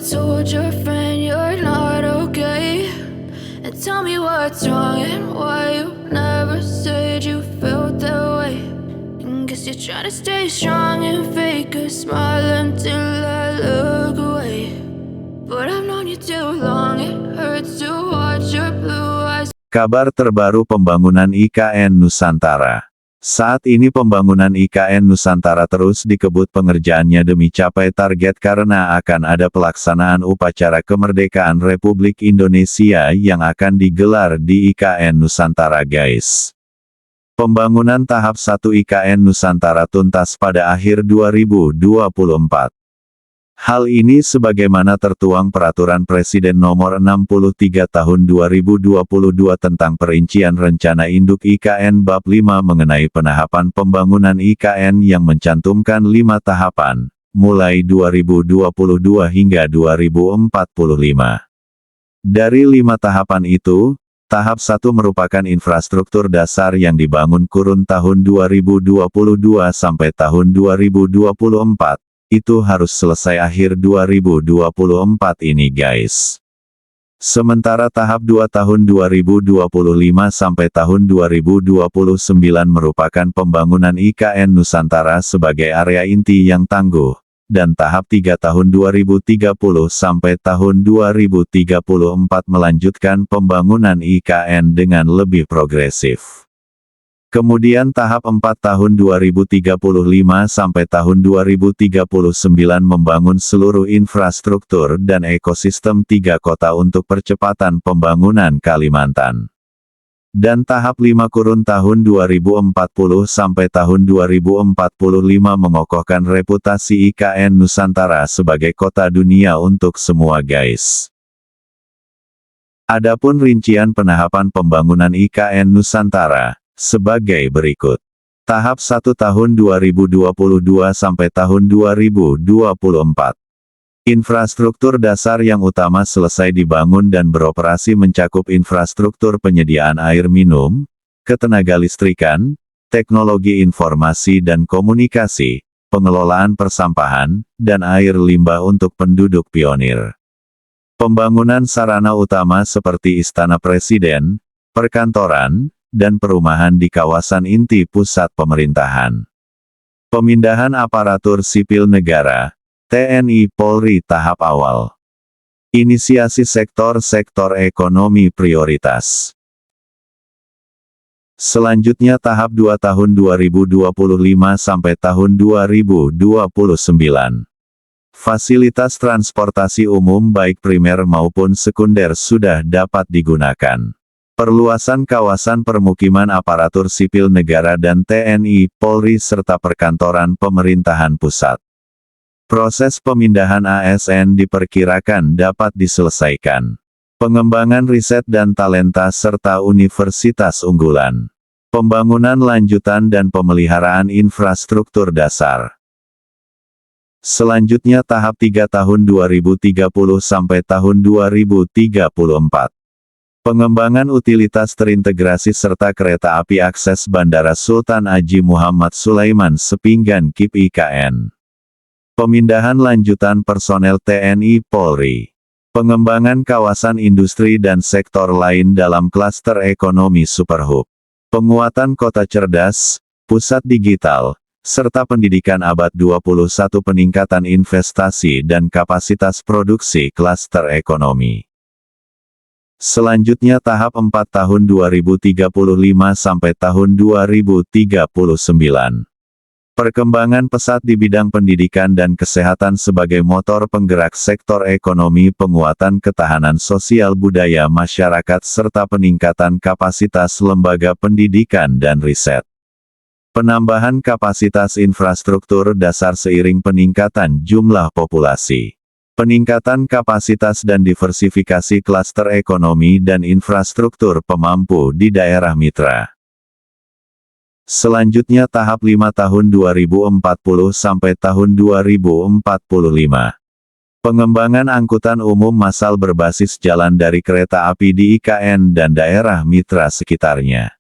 told your friend you're not okay? And tell me what's wrong and why you never said you felt that way. And guess you're trying to stay strong and fake a smile until I look away. But I've known you too long, it hurts to watch your blue eyes. Kabar terbaru pembangunan IKN Nusantara. Saat ini pembangunan IKN Nusantara terus dikebut pengerjaannya demi capai target karena akan ada pelaksanaan upacara kemerdekaan Republik Indonesia yang akan digelar di IKN Nusantara guys. Pembangunan tahap 1 IKN Nusantara tuntas pada akhir 2024. Hal ini sebagaimana tertuang Peraturan Presiden Nomor 63 Tahun 2022 tentang perincian rencana induk IKN Bab 5 mengenai penahapan pembangunan IKN yang mencantumkan 5 tahapan, mulai 2022 hingga 2045. Dari 5 tahapan itu, tahap 1 merupakan infrastruktur dasar yang dibangun kurun tahun 2022 sampai tahun 2024. Itu harus selesai akhir 2024 ini guys. Sementara tahap 2 tahun 2025 sampai tahun 2029 merupakan pembangunan IKN Nusantara sebagai area inti yang tangguh, dan tahap 3 tahun 2030 sampai tahun 2034 melanjutkan pembangunan IKN dengan lebih progresif. Kemudian tahap 4 tahun 2035 sampai tahun 2039 membangun seluruh infrastruktur dan ekosistem 3 kota untuk percepatan pembangunan Kalimantan. Dan tahap 5 kurun tahun 2040 sampai tahun 2045 mengokohkan reputasi IKN Nusantara sebagai kota dunia untuk semua guys. Adapun rincian penahapan pembangunan IKN Nusantara sebagai berikut. Tahap 1 tahun 2022 sampai tahun 2024. Infrastruktur dasar yang utama selesai dibangun dan beroperasi mencakup infrastruktur penyediaan air minum, ketenaga listrikan, teknologi informasi dan komunikasi, pengelolaan persampahan, dan air limbah untuk penduduk pionir. Pembangunan sarana utama seperti Istana Presiden, perkantoran, dan perumahan di kawasan inti pusat pemerintahan. Pemindahan aparatur sipil negara, TNI Polri tahap awal. Inisiasi sektor-sektor ekonomi prioritas. Selanjutnya tahap 2 tahun 2025 sampai tahun 2029. Fasilitas transportasi umum baik primer maupun sekunder sudah dapat digunakan. Perluasan kawasan permukiman aparatur sipil negara dan TNI, Polri serta perkantoran pemerintahan pusat. Proses pemindahan ASN diperkirakan dapat diselesaikan. Pengembangan riset dan talenta serta universitas unggulan. Pembangunan lanjutan dan pemeliharaan infrastruktur dasar. Selanjutnya tahap 3 tahun 2030 sampai tahun 2034. Pengembangan utilitas terintegrasi serta kereta api akses Bandara Sultan Haji Muhammad Sulaiman Sepinggan KIP IKN. Pemindahan lanjutan personel TNI Polri. Pengembangan kawasan industri dan sektor lain dalam klaster ekonomi Superhub. Penguatan kota cerdas, pusat digital, serta pendidikan abad 21 peningkatan investasi dan kapasitas produksi klaster ekonomi. Selanjutnya tahap 4 tahun 2035 sampai tahun 2039. Perkembangan pesat di bidang pendidikan dan kesehatan sebagai motor penggerak sektor ekonomi, penguatan ketahanan sosial budaya masyarakat serta peningkatan kapasitas lembaga pendidikan dan riset. Penambahan kapasitas infrastruktur dasar seiring peningkatan jumlah populasi. Peningkatan kapasitas dan diversifikasi klaster ekonomi dan infrastruktur pemampu di daerah mitra. Selanjutnya tahap 5 tahun 2040 sampai tahun 2045. Pengembangan angkutan umum massal berbasis jalan dari kereta api di IKN dan daerah mitra sekitarnya.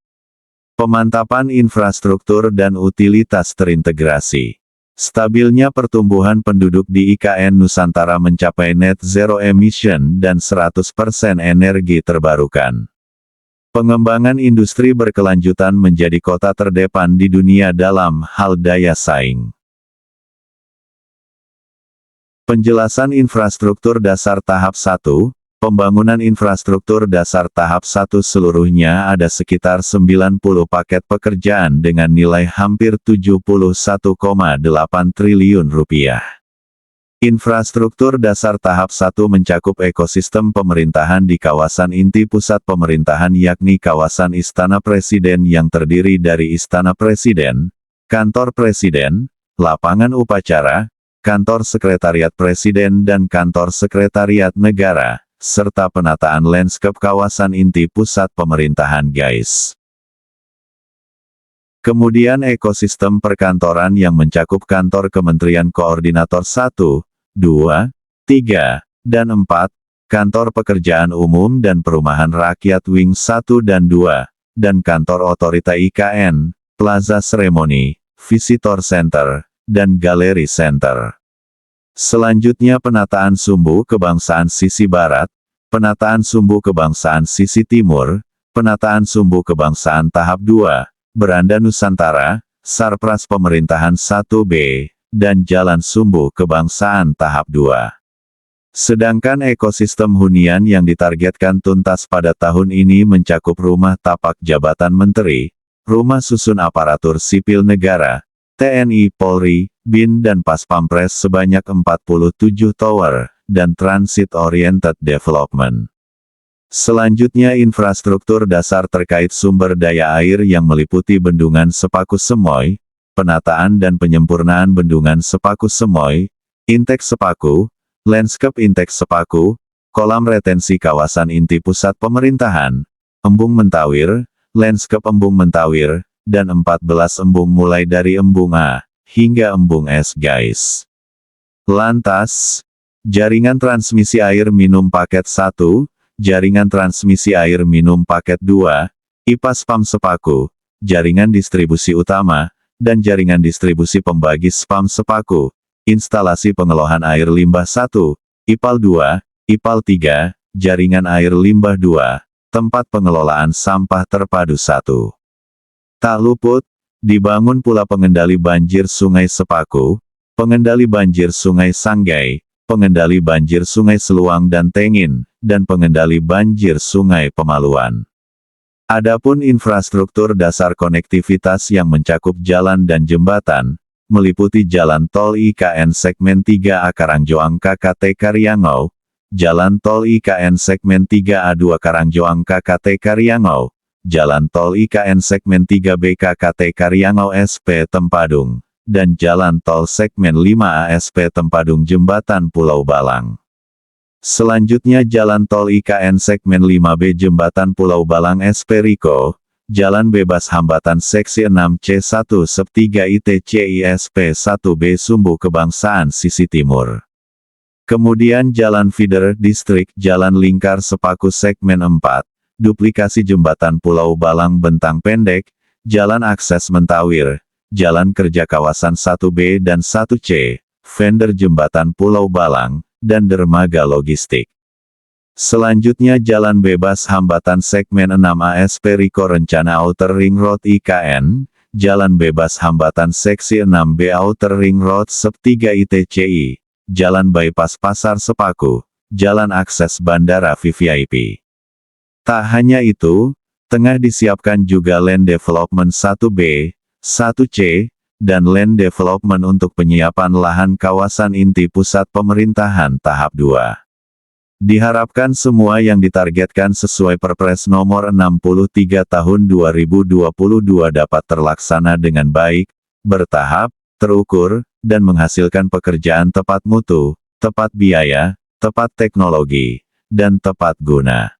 Pemantapan infrastruktur dan utilitas terintegrasi. Stabilnya pertumbuhan penduduk di IKN Nusantara mencapai net zero emission dan 100% energi terbarukan. Pengembangan industri berkelanjutan menjadi kota terdepan di dunia dalam hal daya saing. Penjelasan infrastruktur dasar tahap 1. Pembangunan infrastruktur dasar tahap 1 seluruhnya ada sekitar 90 paket pekerjaan dengan nilai hampir 71,8 triliun rupiah. Infrastruktur dasar tahap 1 mencakup ekosistem pemerintahan di kawasan inti pusat pemerintahan yakni kawasan Istana Presiden yang terdiri dari Istana Presiden, Kantor Presiden, Lapangan Upacara, Kantor Sekretariat Presiden dan Kantor Sekretariat Negara, serta penataan landscape kawasan inti pusat pemerintahan guys. Kemudian ekosistem perkantoran yang mencakup kantor Kementerian Koordinator 1, 2, 3, dan 4, Kantor Pekerjaan Umum dan Perumahan Rakyat Wing 1 dan 2, dan Kantor Otorita IKN, Plaza Seremoni, Visitor Center, dan Galeri Center. Selanjutnya penataan sumbu kebangsaan sisi barat, penataan sumbu kebangsaan sisi timur, penataan sumbu kebangsaan tahap 2, Beranda Nusantara, Sarpras Pemerintahan 1B, dan Jalan Sumbu Kebangsaan tahap 2. Sedangkan ekosistem hunian yang ditargetkan tuntas pada tahun ini mencakup rumah tapak jabatan menteri, rumah susun aparatur sipil negara, TNI, Polri, BIN dan Paspampres sebanyak 47 tower, dan transit-oriented development. Selanjutnya infrastruktur dasar terkait sumber daya air yang meliputi Bendungan Sepaku Semoy, penataan dan penyempurnaan Bendungan Sepaku Semoy, Intek Sepaku, landscape Intek Sepaku, kolam retensi kawasan inti pusat pemerintahan, Embung Mentawir, landscape Embung Mentawir, dan 14 embung mulai dari Embung A hingga Embung S guys. Lantas, jaringan transmisi air minum paket 1, jaringan transmisi air minum paket 2, IPA Spam Sepaku, jaringan distribusi utama, dan jaringan distribusi pembagi spam Sepaku, instalasi pengelolaan air limbah 1, IPAL 2, IPAL 3, jaringan air limbah 2, tempat pengelolaan sampah terpadu 1. Tak luput, dibangun pula pengendali banjir Sungai Sepaku, pengendali banjir Sungai Sanggai, pengendali banjir Sungai Seluang dan Tengin, dan pengendali banjir Sungai Pemaluan. Adapun infrastruktur dasar konektivitas yang mencakup jalan dan jembatan, meliputi jalan tol IKN segmen 3A Karangjoang KKT Karyangau, jalan tol IKN segmen 3A2 Karangjoang KKT Karyangau, jalan tol IKN segmen 3B KKT Karyangau SP Tempadung, dan jalan tol segmen 5A SP Tempadung Jembatan Pulau Balang. Selanjutnya jalan tol IKN segmen 5B Jembatan Pulau Balang SP Riko, jalan bebas hambatan seksi 6C1 sub 3 ITCI SP 1B Sumbu Kebangsaan sisi timur. Kemudian jalan feeder distrik Jalan Lingkar Sepaku segmen 4, duplikasi Jembatan Pulau Balang Bentang Pendek, Jalan Akses Mentawir, Jalan Kerja Kawasan 1B dan 1C, vendor Jembatan Pulau Balang, dan dermaga logistik. Selanjutnya Jalan Bebas Hambatan segmen 6A SP Riko Rencana Outer Ring Road IKN, Jalan Bebas Hambatan seksi 6B Outer Ring Road sub 3 ITCI, Jalan Bypass Pasar Sepaku, Jalan Akses Bandara VVIP. Tak hanya itu, tengah disiapkan juga Land Development 1B, 1C, dan Land Development untuk penyiapan lahan kawasan inti pusat pemerintahan tahap 2. Diharapkan semua yang ditargetkan sesuai Perpres nomor 63 tahun 2022 dapat terlaksana dengan baik, bertahap, terukur, dan menghasilkan pekerjaan tepat mutu, tepat biaya, tepat teknologi, dan tepat guna.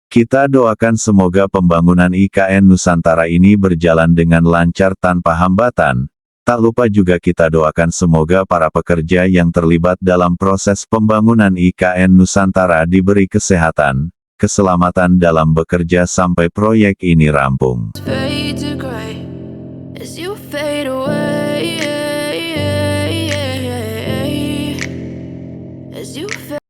Kita doakan semoga pembangunan IKN Nusantara ini berjalan dengan lancar tanpa hambatan. Tak lupa juga kita doakan semoga para pekerja yang terlibat dalam proses pembangunan IKN Nusantara diberi kesehatan, keselamatan dalam bekerja sampai proyek ini rampung. Fade to gray as you fade away. as you feel.